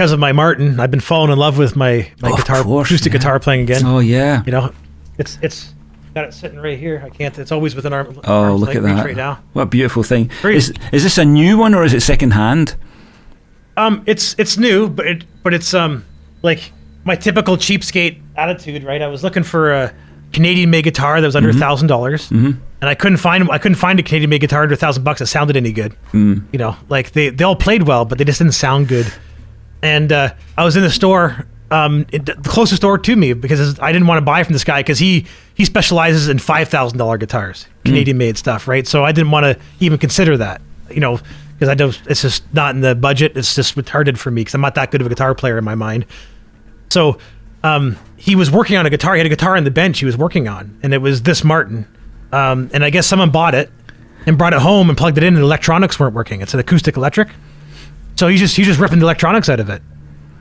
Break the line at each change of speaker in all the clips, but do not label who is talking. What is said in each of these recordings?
because of my Martin. I've been falling in love with my guitar, acoustic guitar playing again.
Oh yeah.
You know, it's got it sitting right here. I can't. It's always within arm's
look at that
right now.
What a beautiful thing. Is this a new one or is it second hand?
It's new, but it's like my typical cheapskate attitude, right? I was looking for a Canadian-made guitar that was under $1,000, and I couldn't find a Canadian-made guitar under $1,000 that sounded any good. You know, like they all played well, but they just didn't sound good. And I was in the store, the closest store to me, because I didn't want to buy from this guy because he specializes in $5,000 guitars, Canadian-made stuff, right? So I didn't want to even consider that, you know, because I know it's just not in the budget. It's just retarded for me because I'm not that good of a guitar player in my mind. So he was working on a guitar. He had a guitar on the bench he was working on, and it was this Martin. And I guess someone bought it and brought it home and plugged it in, and the electronics weren't working. It's an acoustic electric. So he's just ripping the electronics out of it.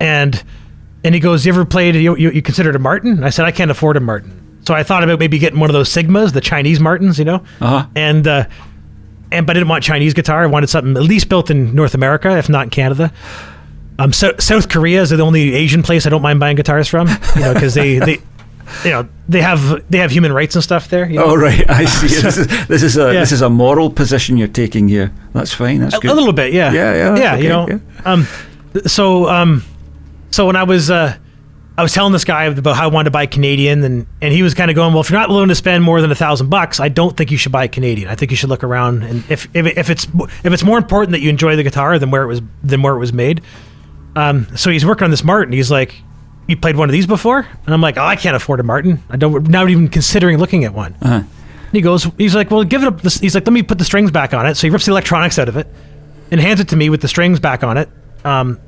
And he goes, you ever played, you considered a Martin? And I said, I can't afford a Martin. So I thought about maybe getting one of those Sigmas, the Chinese Martins, you know? But I didn't want Chinese guitar. I wanted something at least built in North America, if not in Canada. South Korea is the only Asian place I don't mind buying guitars from, you know, because they have human rights and stuff there. You know?
Oh right, I see. This is a moral position you're taking here. That's fine. That's good.
A little bit, yeah.
Yeah. Okay,
you know. Yeah. So when I was telling this guy about how I wanted to buy Canadian, and he was kind of going, well, if you're not willing to spend more than $1,000, I don't think you should buy Canadian. I think you should look around, and if it's more important that you enjoy the guitar than where it was made. So he's working on this Martin. He's like, you played one of these before? And I'm like, oh, I can't afford a Martin. Not even considering looking at one. And he's like, well, give it up. He's like, let me put the strings back on it. So he rips the electronics out of it and hands it to me with the strings back on it. And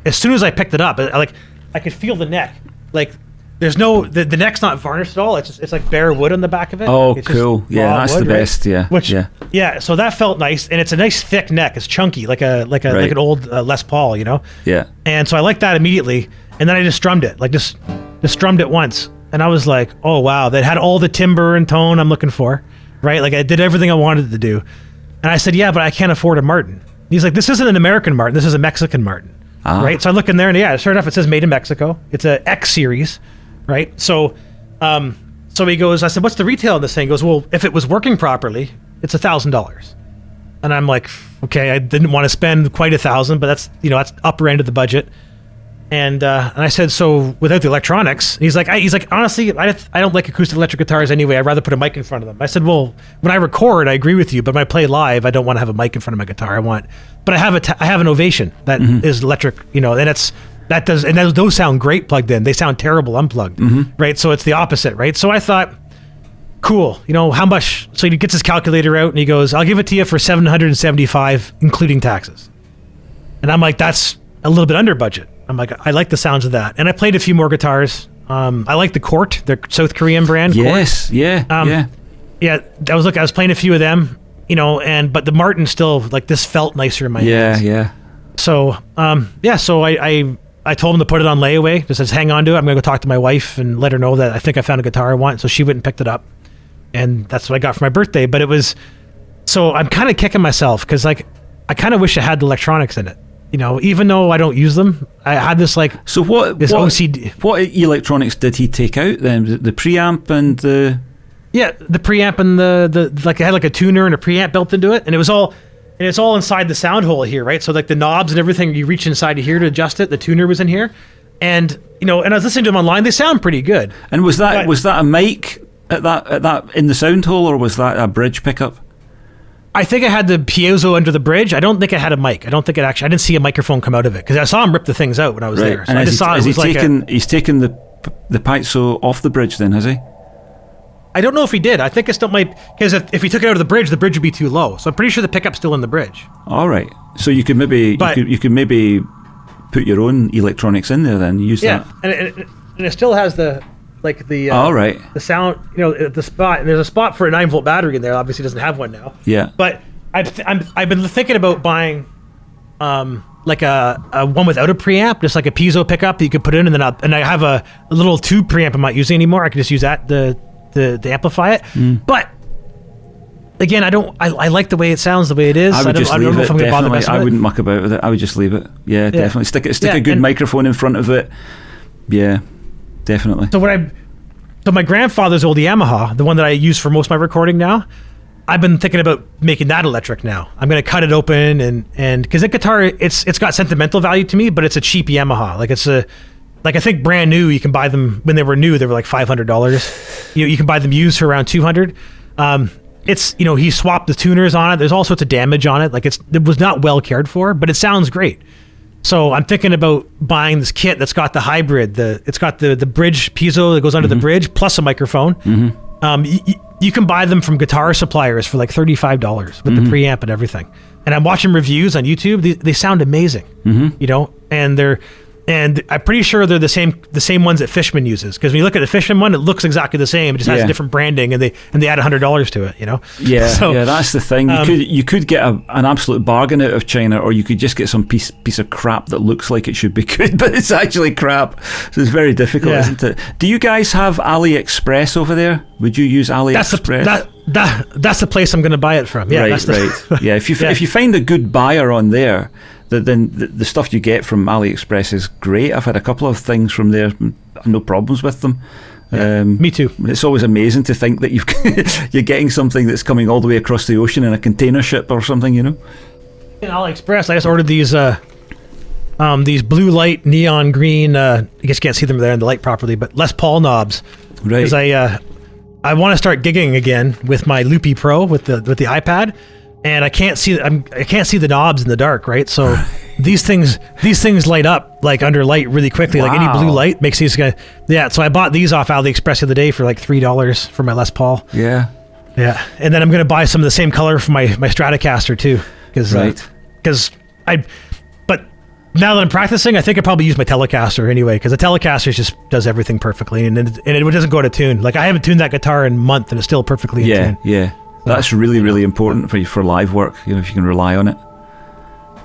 as soon as I picked it up, I could feel the neck. Like there's the neck's not varnished at all. It's like bare wood on the back of it.
Oh, cool. Yeah, that's wood, the best. Right? Yeah.
Yeah. So that felt nice, and it's a nice thick neck. It's chunky, like an old Les Paul, you know.
Yeah.
And so I liked that immediately, and then I just strummed it, just strummed it once, and I was like, oh wow, that had all the timbre and tone I'm looking for, right? Like I did everything I wanted to do, and I said, yeah, but I can't afford a Martin. He's like, this isn't an American Martin, this is a Mexican Martin. Right, so I look in there, and yeah, sure enough, it says made in Mexico. It's a X series, right? So he goes, I said, what's the retail on this thing? He goes, well, if it was working properly, it's $1,000. And I'm like, okay, I didn't want to spend quite $1,000, but that's upper end of the budget. And I said, so without the electronics, he's like, honestly, I don't like acoustic electric guitars anyway. I'd rather put a mic in front of them. I said, well, when I record, I agree with you, but when I play live, I don't want to have a mic in front of my guitar. But I have an Ovation that is electric, you know, and those sound great plugged in. They sound terrible unplugged, right? So it's the opposite, right? So I thought, cool, you know, how much? So he gets his calculator out and he goes, I'll give it to you for $775, including taxes. And I'm like, that's a little bit under budget. I'm like, I like the sounds of that. And I played a few more guitars. I like the Court, the South Korean brand.
Yes,
Court.
Yeah.
I was playing a few of them, you know, but the Martin still, like, this felt nicer in my hands.
Yeah.
So, so I told him to put it on layaway. Just says, hang on to it. I'm going to go talk to my wife and let her know that I think I found a guitar I want. So she went and picked it up. And that's what I got for my birthday. But I'm kind of kicking myself because, like, I kind of wish I had the electronics in it. You know, even though I don't use them, I had this OCD.
What electronics did he take out then? The preamp and the...
Yeah, the preamp and the like, I had like a tuner and a preamp built into it, and it's all inside the sound hole here, right? So like the knobs and everything, you reach inside of here to adjust it. The tuner was in here, and you know, and I was listening to them online. They sound pretty good.
And was that a mic at that in the sound hole, or was that a bridge pickup?
I think I had the piezo under the bridge. I don't think I had a mic. I didn't see a microphone come out of it because I saw him rip the things out when I was there. So
and
I just saw it was
he's taken the piezo off the bridge then, has he?
I don't know if he did. I think it still might, because if he took it out of the bridge would be too low. So I'm pretty sure the pickup's still in the bridge.
All right. So you could maybe put your own electronics in there then. Use that.
And it still has the sound, you know, the spot. And there's a spot for a 9-volt battery in there. Obviously, it doesn't have one now.
Yeah.
But I've been thinking about buying like a one without a preamp, just like a piezo pickup that you could put in, and I have a little tube preamp I'm not using anymore. I can just use that to amplify it. But again, I like the way it sounds, the way it is.
I would just leave it. Definitely, I wouldn't muck about with it. I would just leave it. Yeah, definitely. Stick a good microphone in front of it. Yeah, definitely.
So my grandfather's old Yamaha, the one that I use for most of my recording now, I've been thinking about making that electric now. I'm going to cut it open and because that guitar, it's got sentimental value to me, but it's a cheap Yamaha. Like I think brand new, you can buy them when they were new. They were like $500. You can buy them used for around $200. He swapped the tuners on it. There's all sorts of damage on it. Like it was not well cared for, but it sounds great. So I'm thinking about buying this kit that's got the hybrid. It's got the bridge piezo that goes under the bridge plus a microphone. You can buy them from guitar suppliers for like $35 with the preamp and everything. And I'm watching reviews on YouTube. They sound amazing, and I'm pretty sure they're the same ones that Fishman uses. Because when you look at the Fishman one, it looks exactly the same. It just has different branding, and they add $100 to it.
Yeah, that's the thing. You could get an absolute bargain out of China, or you could just get some piece of crap that looks like it should be good, but it's actually crap. So it's very difficult, isn't it? Do you guys have AliExpress over there? Would you use AliExpress?
That's the place I'm going to buy it from. Yeah,
right. Yeah, if you find a good buyer on there, then the stuff you get from AliExpress is great. I've had a couple of things from there, no problems with them.
Me too.
It's always amazing to think that you're getting something that's coming all the way across the ocean in a container ship or something, In
AliExpress, I just ordered these blue light neon green. I guess you can't see them there in the light properly, but Les Paul knobs.
Right.
Because I want to start gigging again with my Loopy Pro with the iPad. And I can't see the knobs in the dark, right? So these things light up like under light really quickly. Wow. Like any blue light makes these guys. Yeah. So I bought these off AliExpress the other day for like $3 for my Les Paul.
Yeah.
Yeah. And then I'm gonna buy some of the same color for my Stratocaster too, But now that I'm practicing, I think I probably use my Telecaster anyway, because the Telecaster just does everything perfectly, and it doesn't go out of tune. Like I haven't tuned that guitar in a month, and it's still perfectly in tune.
Yeah. That's really, really important for live work. If you can rely on it.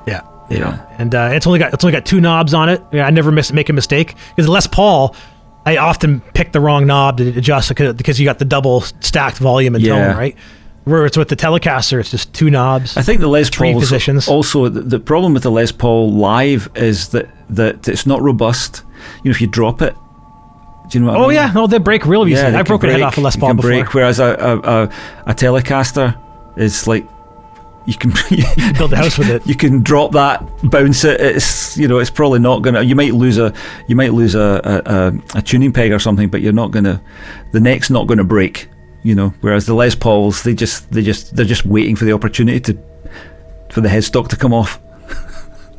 Yeah. And it's only got two knobs on it. I never make a mistake, because Les Paul, I often pick the wrong knob to adjust because you got the double stacked volume and tone, right? Whereas with the Telecaster, it's just two knobs.
I think the Les Paul
positions.
Also, the problem with the Les Paul live is that it's not robust. If you drop it. Do you know what I mean?
Yeah, no, they break real easy. I broke a head off a Les Paul before.
Whereas a Telecaster is like you can
build a house with it.
You can drop that, bounce it. It's probably not gonna. You might lose a tuning peg or something, but you're not gonna. The neck's not gonna break. Whereas the Les Pauls, they're just waiting for the opportunity for the headstock to come off.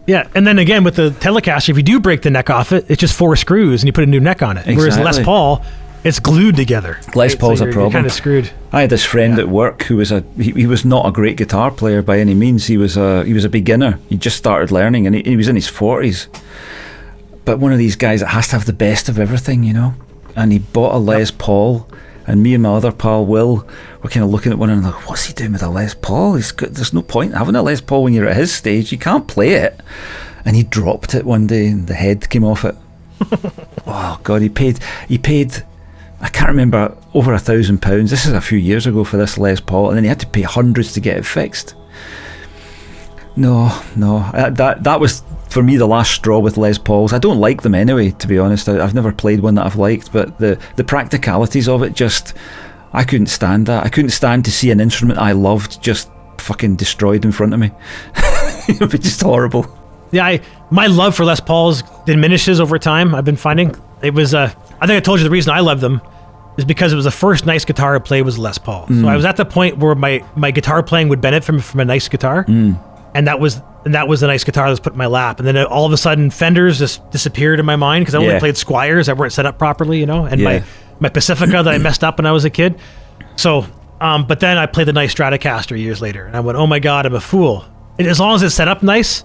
Yeah, and then again with the Telecaster, if you do break the neck off it, it's just 4 screws and you put a new neck on it. Exactly. Whereas Les Paul, it's glued together.
Les Paul's a problem.
You're kind of screwed.
I had this friend at work who was he was not a great guitar player by any means. He was a beginner. He just started learning, and he was in his 40s. But one of these guys that has to have the best of everything, And he bought a Les Paul. And me and my other pal Will were kind of looking at one another like, what's he doing with a Les Paul? There's no point in having a Les Paul when you're at his stage. You can't play it. And he dropped it one day and the head came off it. Oh God, he paid I can't remember, over £1,000. This is a few years ago for this Les Paul, and then he had to pay hundreds to get it fixed. No, that was for me the last straw with Les Pauls. I don't like them anyway, to be honest. I've never played one that I've liked, but the practicalities of it, just I couldn't stand that. I couldn't stand to see an instrument I loved just fucking destroyed in front of me. It would be just horrible.
Yeah, my love for Les Pauls diminishes over time. I've been finding it was. I think I told you the reason I love them is because it was the first nice guitar I played was Les Paul. So I was at the point where my guitar playing would benefit from a nice guitar. And that was the nice guitar that was put in my lap. And then all of a sudden, Fenders just disappeared in my mind because I only played Squiers that weren't set up properly, and my Pacifica that I messed up when I was a kid. So, but then I played the nice Stratocaster years later, and I went, oh my God, I'm a fool. And as long as it's set up nice,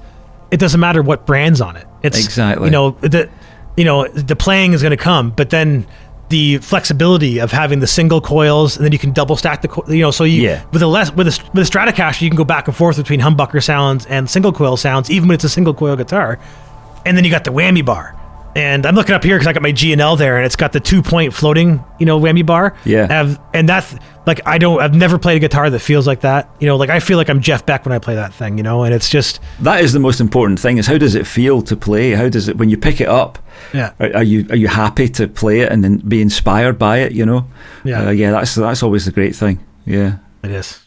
it doesn't matter what brand's on it. It's
exactly,
the playing is going to come, but then the flexibility of having the single coils, and then you can double stack the with a Stratocaster you can go back and forth between humbucker sounds and single coil sounds, even when it's a single coil guitar. And then you got the whammy bar, and I'm looking up here because I got my G&L there, and it's got the 2-point floating whammy bar.
And
like I've never played a guitar that feels like that. You know, like I feel like I'm Jeff Beck when I play that thing, you know, and it's just...
That is the most important thing, is how does it feel to play? How does it, when you pick it up,
yeah.
Are you happy to play it and then be inspired by it, you know?
Yeah.
Yeah, that's always the great thing. Yeah.
It is.